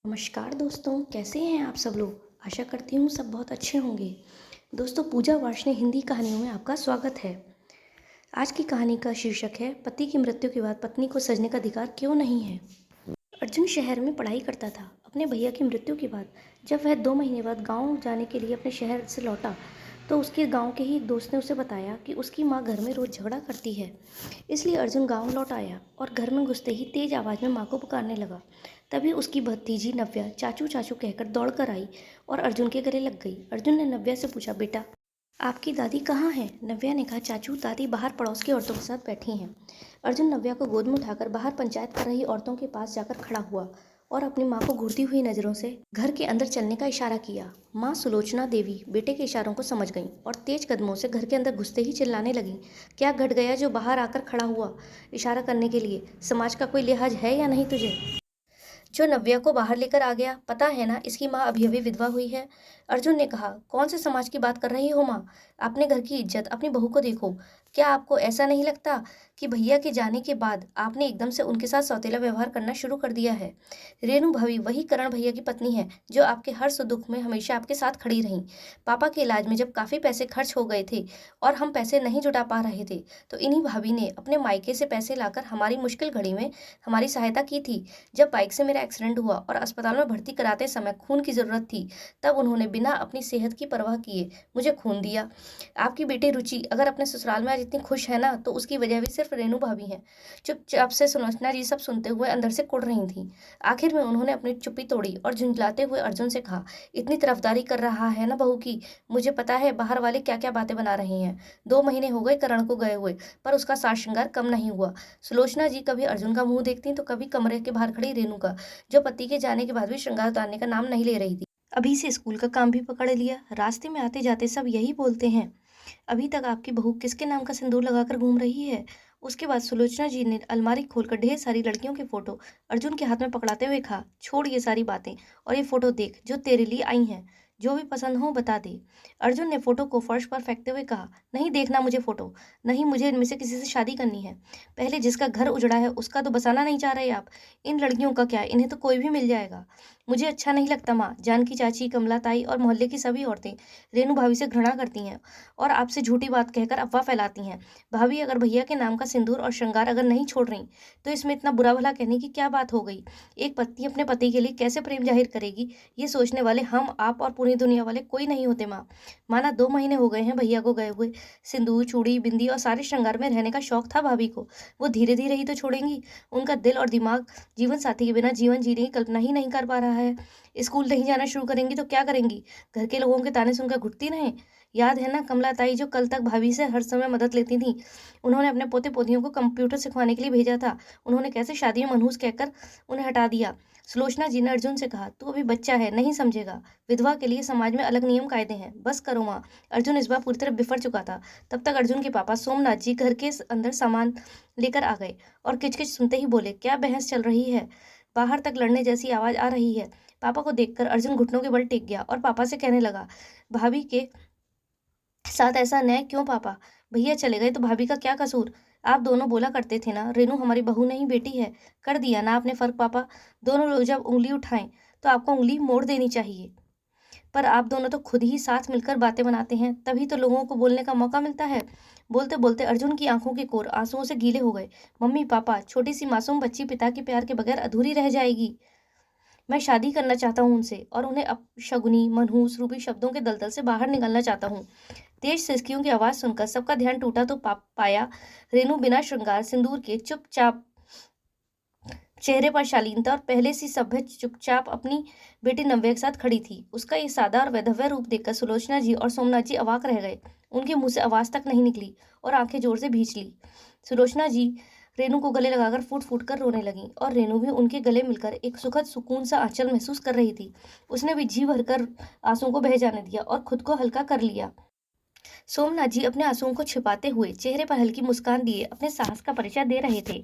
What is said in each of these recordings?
नमस्कार दोस्तों, कैसे हैं आप सब लोग। आशा करती हूँ सब बहुत अच्छे होंगे। दोस्तों, पूजा वार्ष्णेय हिंदी कहानियों में आपका स्वागत है। आज की कहानी का शीर्षक है पति की मृत्यु के बाद पत्नी को सजने का अधिकार क्यों नहीं है। अर्जुन शहर में पढ़ाई करता था। अपने भैया की मृत्यु के बाद जब वह 2 महीने बाद गांव जाने के लिए अपने शहर से लौटा तो उसके गांव के ही एक दोस्त ने उसे बताया कि उसकी माँ घर में रोज झगड़ा करती है। इसलिए अर्जुन गांव लौट आया और घर में घुसते ही तेज आवाज में माँ को पुकारने लगा। तभी उसकी भतीजी नव्या चाचू चाचू कहकर दौड़ कर आई और अर्जुन के गले लग गई। अर्जुन ने नव्या से पूछा, बेटा आपकी दादी कहाँ है। नव्या ने कहा, चाचू दादी बाहर पड़ोस की औरतों के साथ बैठी हैं। अर्जुन नव्या को गोद में उठाकर बाहर पंचायत कर रही औरतों के पास जाकर खड़ा हुआ और अपनी माँ को घूरती हुई नजरों से घर के अंदर चलने का इशारा किया। माँ सुलोचना देवी बेटे के इशारों को समझ गईं और तेज कदमों से घर के अंदर घुसते ही चिल्लाने लगीं, क्या घट गया जो बाहर आकर खड़ा हुआ इशारा करने के लिए। समाज का कोई लिहाज है या नहीं तुझे, जो नव्या को बाहर लेकर आ गया। पता है ना इसकी माँ अभी अभी विधवा हुई है। अर्जुन ने कहा, कौन से समाज की बात कर रही हो माँ। अपने घर की इज्जत, अपनी बहू को देखो। क्या आपको ऐसा नहीं लगता कि भैया के जाने के बाद आपने एकदम से उनके साथ सौतेला व्यवहार करना शुरू कर दिया है। रेणु भाभी वही करण भैया की पत्नी है जो आपके हर सुख दुख में हमेशा आपके साथ खड़ी रही। पापा के इलाज में जब काफी पैसे खर्च हो गए थे और हम पैसे नहीं जुटा पा रहे थे तो इन्हीं भाभी ने अपने मायके से पैसे लाकर हमारी मुश्किल घड़ी में हमारी सहायता की थी। जब बाइक से मेरा एक्सीडेंट हुआ और अस्पताल में भर्ती कराते समय खून की जरूरत थी तब उन्होंने बिना अपनी सेहत की परवाह किए मुझे खून दिया। आपकी बेटी रुचि अगर अपने ससुराल में आज इतनी खुश है ना तो उसकी वजह भी सिर्फ रेणु भाभी है। चुपचाप से सुलोचना जी सब सुनते हुए अंदर से कुढ़ रही थी। आखिर में उन्होंने अपनी चुप्पी तोड़ी और झुंझलाते हुए अर्जुन से कहा, इतनी तरफदारी कर रहा है ना बहू की। मुझे पता है बाहर वाले क्या क्या बातें बना रहे हैं। 2 महीने हो गए करण को गए हुए पर उसका साज श्रृंगार कम नहीं हुआ। सुलोचना जी कभी अर्जुन का मुंह देखती तो कभी कमरे के बाहर खड़ी रेणु का, जो पति के जाने के बाद भी श्रृंगार उतारने का नाम नहीं ले रही थी। अभी से स्कूल का काम भी पकड़ लिया। रास्ते में आते जाते सब यही बोलते हैं, अभी तक आपकी बहू किसके नाम का सिंदूर लगाकर घूम रही है। उसके बाद सुलोचना जी ने अलमारी खोलकर ढेर सारी लड़कियों के फोटो अर्जुन के हाथ में पकड़ाते हुए कहा, छोड़ ये सारी बातें और ये फोटो देख जो तेरे लिए आई हैं। जो भी पसंद हो बता दे। अर्जुन ने फोटो को फर्श पर फेंकते हुए कहा, नहीं देखना मुझे फोटो, नहीं मुझे इनमें से किसी से शादी करनी है। पहले जिसका घर उजड़ा है उसका तो बसाना नहीं चाह रहे आप। इन लड़कियों का क्या, इन्हें तो कोई भी मिल जाएगा। मुझे अच्छा नहीं लगता माँ। जानकी चाची, कमला ताई और मोहल्ले की सभी औरतें रेणु भाभी से घृणा करती हैं और आपसे झूठी बात कहकर अफवाह फैलाती हैं। भाभी अगर भैया के नाम का सिंदूर और श्रृंगार अगर नहीं छोड़ रही तो इसमें इतना बुरा भला कहने की क्या बात हो गई। एक पत्नी अपने पति के लिए कैसे प्रेम जाहिर करेगी, ये सोचने वाले हम, आप और पूरी दुनिया वाले कोई नहीं होते माँ। माना 2 महीने हो गए हैं भैया को गए हुए। सिंदूर, चूड़ी, बिंदी और सारे श्रृंगार में रहने का शौक था भाभी को। वो धीरे धीरे ही तो छोड़ेंगी। उनका दिल और दिमाग जीवन साथी के बिना जीवन जीने की कल्पना ही नहीं कर पा रहा है। स्कूल नहीं जाना शुरू करेंगी तो क्या करेंगी, घर के लोगों के ताने सुनकर घुटती रहें। याद है ना कमला ताई जो कल तक भाभी से हर समय मदद लेती थी। उन्होंने अपने पोते पोतियों को कंप्यूटर सिखवाने के लिए भेजा था। उन्होंने कैसे शादी में मनहूस कहकर उन्हें हटा दिया। सुलोचना जी ने अर्जुन से कहा, तू अभी बच्चा है, नहीं समझेगा। विधवा के लिए समाज में अलग नियम कायदे हैं, बस करो माँ। अर्जुन इस बार पूरी तरह बिफर चुका था। तब तक अर्जुन के पापा सोमनाथ जी घर के अंदर सामान लेकर आ गए और किचकिच सुनते ही बोले, क्या बहस चल रही है। बाहर तक लड़ने जैसी आवाज आ रही है। पापा को देखकर अर्जुन घुटनों के बल टेक गया और पापा से कहने लगा, भाभी के साथ ऐसा न्याय क्यों पापा। भैया चले गए तो भाभी का क्या कसूर। आप दोनों बोला करते थे ना रेनू हमारी बहू नहीं बेटी है। कर दिया ना आपने फर्क पापा। दोनों लोग जब उंगली उठाएं तो आपको उंगली मोड़ देनी चाहिए। पर आप दोनों तो खुद ही साथ मिलकर बातें बनाते हैं, तभी तो लोगों को बोलने का मौका मिलता है। बोलते बोलते अर्जुन की आंखों के कोर आंसुओं से गीले हो गए। मम्मी पापा, छोटी सी मासूम बच्ची पिता के प्यार के बगैर अधूरी रह जाएगी। मैं शादी करना चाहता हूँ उनसे और उन्हें अपशगुनी मनहूस रूपी शब्दों के दलदल से बाहर निकलना चाहता हूँ। तेज सिसकियों की आवाज सुनकर सबका ध्यान टूटा तो पाया रेनू बिना श्रृंगार सिंदूर के चुपचाप, चेहरे पर शालीनता और पहले सी सभ्य चुपचाप अपनी बेटी नव्या के साथ खड़ी थी। उसका ये सादा और वैधव्य रूप देखकर सुलोचना जी और सोमनाथ जी अवाक रह गए। उनके मुंह से आवाज तक नहीं निकली और आंखें जोर से भींच ली। सुलोचना जी रेनू को गले लगाकर फूट फूट कर रोने लगी और रेनू भी उनके गले मिलकर एक सुखद सुकून सा आंचल महसूस कर रही थी। उसने भी जी भरकर आंसुओं को बह जाने दिया और खुद को हल्का कर लिया। सोमनाथ जी अपने आंसुओं को छिपाते हुए चेहरे पर हल्की मुस्कान दिए अपने साहस का परिचय दे रहे थे।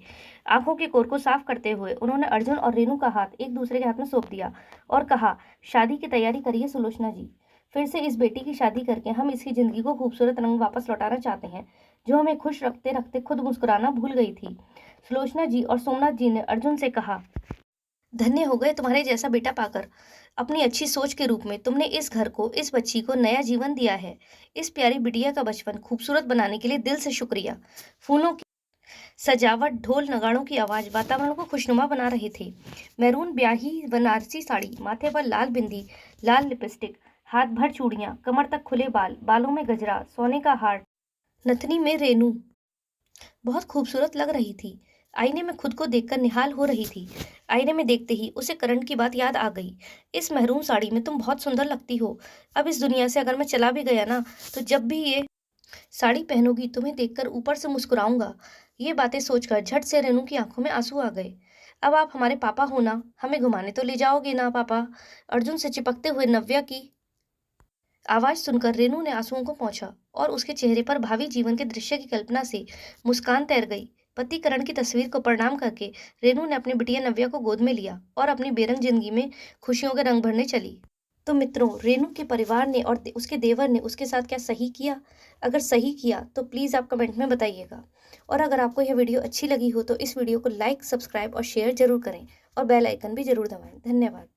आंखों के कोर को साफ करते हुए उन्होंने अर्जुन और रेनू का हाथ एक दूसरे के हाथ में सौंप दिया और कहा, शादी की तैयारी करिए सुलोचना जी। फिर से इस बेटी की शादी करके हम इसकी जिंदगी को खूबसूरत रंग वापस लौटाना चाहते हैं, जो हमें खुश रखते रखते खुद मुस्कुराना भूल गई थी। सुलोचना जी और सोमनाथ जी ने अर्जुन से कहा, धन्य हो गए तुम्हारे जैसा बेटा पाकर। अपनी अच्छी सोच के रूप में तुमने इस घर को, इस बच्ची को नया जीवन दिया है। इस प्यारी बिटिया का बचपन खूबसूरत बनाने के लिए दिल से शुक्रिया। फूलों की सजावट, ढोल नगाड़ों की आवाज वातावरण को खुशनुमा बना रहे थे। मैरून ब्याही बनारसी साड़ी, माथे पर लाल बिंदी, लाल लिपस्टिक, हाथ भर चूड़ियां, कमर तक खुले बाल, बालों में गजरा, सोने का हार, नथनी में रेनू बहुत खूबसूरत लग रही थी। आईने में खुद को देखकर निहाल हो रही थी। आईने में देखते ही उसे करण की बात याद आ गई। इस महरून साड़ी में तुम बहुत सुंदर लगती हो। अब इस दुनिया से अगर मैं चला भी गया ना, तो जब भी ये साड़ी पहनोगी तुम्हें देखकर ऊपर से मुस्कुराऊंगा। ये बातें सोचकर झट से रेनू की आंखों में आंसू आ गए। अब आप हमारे पापा हो ना, हमें घुमाने तो ले जाओगे ना पापा? अर्जुन से चिपकते हुए नव्या की आवाज सुनकर रेनू ने आंसुओं को पोंछा और उसके चेहरे पर भावी जीवन के दृश्य की कल्पना से मुस्कान तैर गई। पति करण की तस्वीर को प्रणाम करके रेनू ने अपनी बिटिया नव्या को गोद में लिया और अपनी बेरंग जिंदगी में खुशियों के रंग भरने चली। तो मित्रों, रेनू के परिवार ने और उसके देवर ने उसके साथ क्या सही किया? अगर सही किया तो प्लीज़ आप कमेंट में बताइएगा। और अगर आपको यह वीडियो अच्छी लगी हो तो इस वीडियो को लाइक, सब्सक्राइब और शेयर जरूर करें और बेल आइकन भी जरूर दबाएं। धन्यवाद।